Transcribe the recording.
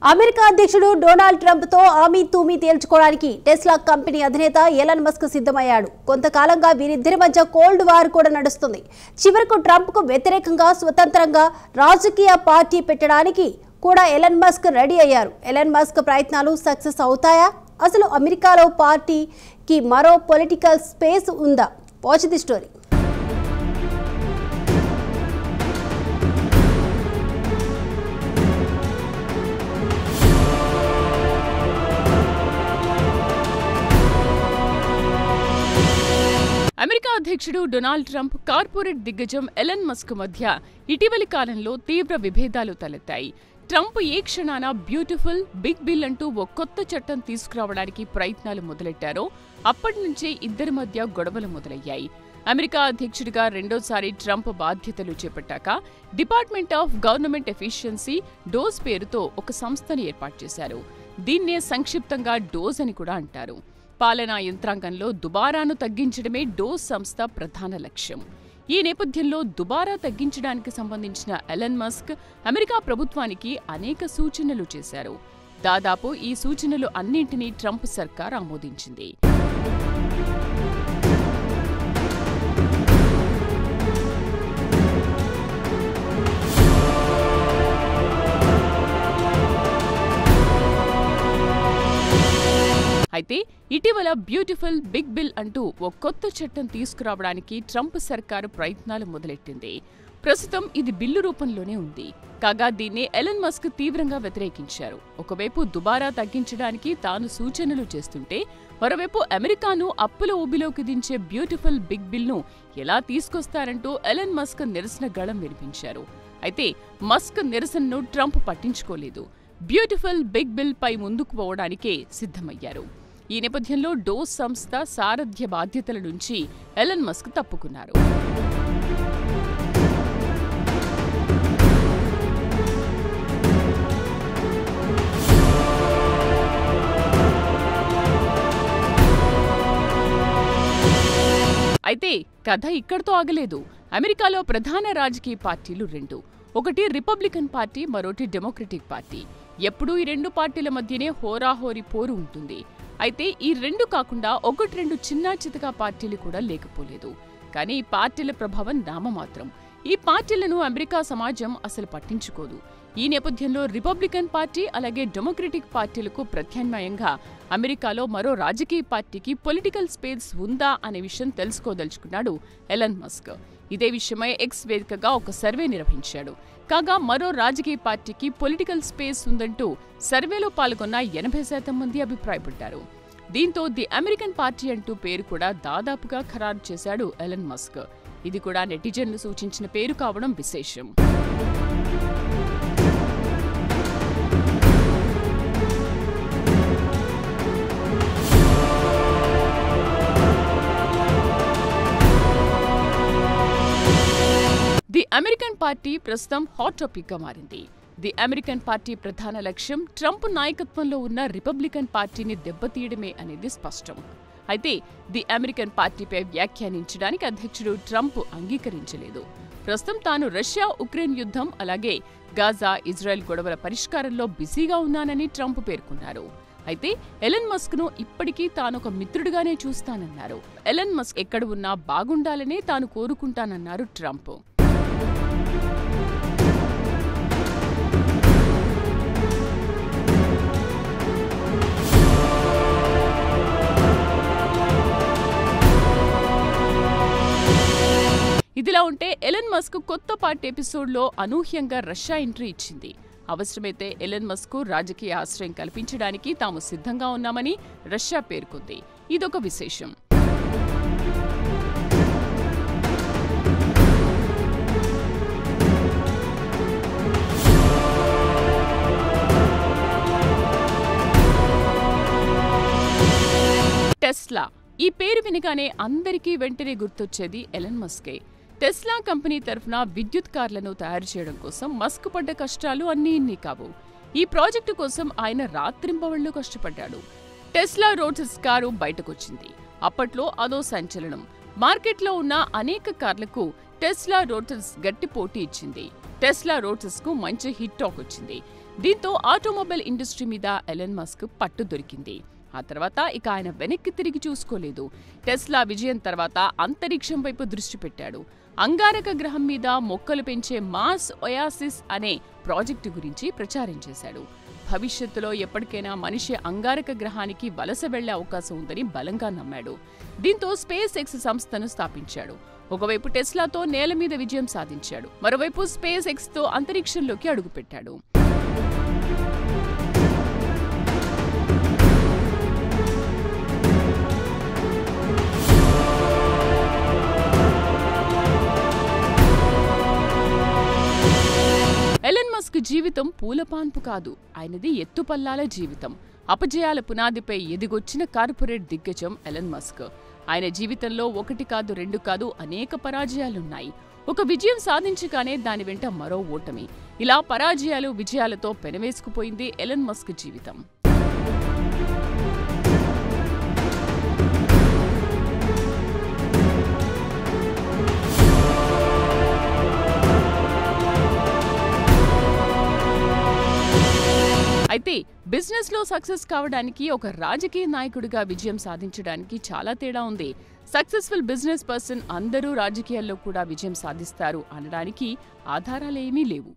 America అధ్యక్షుడు Donald Trump తో ఆమీ తూమీ తేల్చుకోవడానికి Tesla company అధినేత ఎలన్ మస్క్ సిద్ధమయ్యాడు. కొంతకాలంగా వీరిద్దరి మధ్య కోల్డ్ వార్ కూడా నడుస్తుంది. చివరకు ట్రంప్ కు వ్యతిరేకంగా స్వతంత్రంగా రాజకీయ పార్టీ పెట్టడానికి కూడా ఎలన్ మస్క్ రెడీ అయ్యారు. ఎలన్ మస్క్ ప్రయత్నాలు సక్సెస్ అవుతాయా? అసలు అమెరికాలో పార్టీకి మరో పొలిటికల్ స్పేస్ ఉందా? Watch the story. అమెరికా అధ్యక్షుడు డొనాల్డ్ ట్రంప్, కార్పొరేట్ దిగ్గజం ఎలన్ మస్క్ మధ్య ఇటీవలి కాలంలో తీవ్ర విభేదాలు తలెత్తాయి. ట్రంప్ ఏ క్షణాన బ్యూటిఫుల్ బిగ్ బిల్ అంటూ ఓ కొత్త చట్టం తీసుకురావడానికి ప్రయత్నాలు మొదలెట్టారో అప్పటి నుంచే ఇద్దరి మధ్య గొడవలు మొదలయ్యాయి. అమెరికా అధ్యక్షుడిగా రెండోసారి ట్రంప్ బాధ్యతలు చేపట్టాక department of government efficiency DOGE పేరుతో ఒక సంస్థను ఏర్పాటు చేశారు. దీన్నే సంక్షిప్తంగా డోజ్ అని కూడా అంటారు. పాలనా యంత్రాంగంలో దుబారాను తగ్గించడమే డోజ్ సంస్థ ప్రధాన లక్ష్యం. ఈ నేపథ్యంలో దుబారా తగ్గించడానికి సంబంధించిన ఎలన్ మస్క్ అమెరికా ప్రభుత్వానికి అనేక సూచనలు చేశారు. దాదాపు ఈ సూచనలు అన్నింటినీ ట్రంప్ సర్కార్ ఆమోదించింది. అయితే ఇటీవల బ్యూటిఫుల్ బిగ్ బిల్ అంటూ ఓ కొత్త చట్టం తీసుకురావడానికి ట్రంప్ సర్కారు ప్రయత్నాలు మొదలెట్టింది. ప్రస్తుతం ఇది బిల్లు రూపంలోనే ఉంది. కాగా దీన్ని ఎలన్ మస్క్ తీవ్రంగా వ్యతిరేకించారు. ఒకవైపు దుబారా తగ్గించడానికి తాను సూచనలు చేస్తుంటే, మరోవైపు అమెరికాను అప్పుల ఊబిలోకి దించే బ్యూటిఫుల్ బిగ్ బిల్ను ఎలా తీసుకొస్తారంటూ ఎలన్ మస్క్ నిరసన గళం వినిపించారు. అయితే మస్క్ నిరసనను ట్రంప్ పట్టించుకోలేదు. బ్యూటిఫుల్ బిగ్ బిల్ పై ముందుకు పోవడానికే సిద్ధమయ్యారు. ఈ నేపథ్యంలో డోజ్ సంస్థ సారథ్య బాధ్యతల నుంచి ఎలన్ మస్క్ తప్పుకున్నారు. అయితే కథ ఇక్కడితో ఆగలేదు. అమెరికాలో ప్రధాన రాజకీయ పార్టీలు రెండు. ఒకటి రిపబ్లికన్ పార్టీ, మరోటి డెమోక్రటిక్ పార్టీ. ఎప్పుడూ ఈ రెండు పార్టీల మధ్యనే హోరాహోరీ పోరు ఉంటుంది. అయితే ఈ రెండు కాకుండా ఒకటి రెండు చిన్నా చితకా పార్టీలు కూడా లేకపోలేదు. కానీ ఈ పార్టీల ప్రభావం నామమాత్రం. ఈ పార్టీలను అమెరికా సమాజం అసలు పట్టించుకోదు. ఈ నేపథ్యంలో రిపబ్లికన్ పార్టీ అలాగే డెమోక్రటిక్ పార్టీలకు ప్రత్యామ్నాయంగా అమెరికాలో మరో రాజకీయ పార్టీకి పొలిటికల్ స్పేస్ ఉందా అనే విషయం తెలుసుకోదలుచుకున్నాడు ఎలన్ మస్క్. ఇదే విషయమై ఎక్స్ వేదికగా ఒక సర్వే నిర్వహించాడు. కాగా మరో రాజకీయ పార్టీకి పొలిటికల్ స్పేస్ ఉందంటూ సర్వేలో పాల్గొన్న 80% మంది అభిప్రాయపడ్డారు. దీంతో ది అమెరికన్ పార్టీ అంటూ పేరు కూడా దాదాపుగా ఖరారు చేశాడు ఎలన్ మస్క్. ఇది కూడా నెటిజన్లు సూచించిన పేరు కావడం విశేషం. ది అమెరికన్ పార్టీ ప్రస్తుతం హాట్ టాపిక్ గా మారింది. ది అమెరికన్ పార్టీ ప్రధాన లక్ష్యం ట్రంప్ నాయకత్వంలో ఉన్న రిపబ్లికన్ పార్టీని దెబ్బతీయడమే అనేది స్పష్టం. అయితే ది అమెరికన్ పార్టీపై వ్యాఖ్యానించడానికి అధ్యక్షుడు ట్రంప్ అంగీకరించలేదు. ప్రస్తుతం తాను రష్యా ఉక్రెయిన్ యుద్ధం అలాగే గాజా ఇజ్రాయెల్ గొడవల పరిష్కారంలో బిజీగా ఉన్నానని ట్రంప్ పేర్కొన్నారు. అయితే ఎలన్ మస్క్ ను ఇప్పటికీ తానొక మిత్రుడిగానే చూస్తానన్నారు. ఎలన్ మస్క్ ఎక్కడ ఉన్నా బాగుండాలనే తాను కోరుకుంటానన్నారు ట్రంప్. ఇదిలా ఉంటే ఎలన్ మస్క్ కొత్త పార్టీ ఎపిసోడ్లో అనూహ్యంగా రష్యా ఎంట్రీ ఇచ్చింది. అవసరమైతే ఎలన్ మస్క్ రాజకీయ ఆశ్రయం కల్పించడానికి తాము సిద్ధంగా ఉన్నామని రష్యా పేర్కొంది. ఇదొక విశేషం. టెస్లా ఈ పేరు వినగానే అందరికీ వెంటనే గుర్తొచ్చేది ఎలన్ మస్కే. టెస్లా కంపెనీ తరఫున విద్యుత్ కార్లను తయారు చేయడం కోసం మస్క్ పడ్డ కష్టాలు అన్నీ ఇన్ని కావు. ఈ ప్రాజెక్టు కోసం ఆయన రాత్రింబవళ్లు కష్టపడ్డాడు. టెస్లా రోటస్ కారు బయటకొచ్చింది. అప్పట్లో అదో సంచలనం. మార్కెట్లో ఉన్న అనేక కార్లకు టెస్లా రోటస్ గట్టి పోటీ ఇచ్చింది. టెస్లా రోటస్ కు మంచి హిట్ టాక్ వచ్చింది. దీంతో ఆటోమొబైల్ ఇండస్ట్రీ మీద ఎలన్ మస్క్ పట్టు దొరికింది. ఆ తర్వాత ఇక ఆయన వెనక్కి తిరిగి చూసుకోలేదు. టెస్లా విజయం తర్వాత అంతరిక్షం వైపు దృష్టి పెట్టాడు. అంగారక గ్రహం మీద మొక్కలు పెంచే మార్స్ ఒయాసిస్ అనే ప్రాజెక్టు గురించి ప్రచారం చేశాడు. భవిష్యత్తులో ఎప్పటికైనా మనిషి అంగారక గ్రహానికి వలస వెళ్లే అవకాశం ఉందని బలంగా నమ్మాడు. దీంతో స్పేస్ ఎక్స్ సంస్థను స్థాపించాడు. ఒకవైపు టెస్లాతో నేల మీద విజయం సాధించాడు, మరోవైపు స్పేస్ ఎక్స్ తో అంతరిక్షంలోకి అడుగుపెట్టాడు. ఎలన్ మస్క్ జీవితం పూలపాన్పు కాదు, ఆయనది ఎత్తుపల్లాల జీవితం. అపజయాల పునాదిపై ఎదిగొచ్చిన కార్పొరేట్ దిగ్గజం ఎలన్ మస్క్. ఆయన జీవితంలో 1 కాదు 2 కాదు అనేక పరాజయాలున్నాయి. ఒక విజయం సాధించగానే దాని వెంట మరో ఓటమి. ఇలా పరాజయాలు విజయాలతో పెనవేసుకుపోయింది ఎలన్ మస్క్ జీవితం. అయితే బిజినెస్ లో సక్సెస్ కావడానికి ఒక రాజకీయ నాయకుడిగా విజయం సాధించడానికి చాలా తేడా ఉంది. సక్సెస్ఫుల్ బిజినెస్ పర్సన్ అందరూ రాజకీయాల్లో కూడా విజయం సాధిస్తారు అనడానికి ఆధారాలేమీ లేవు.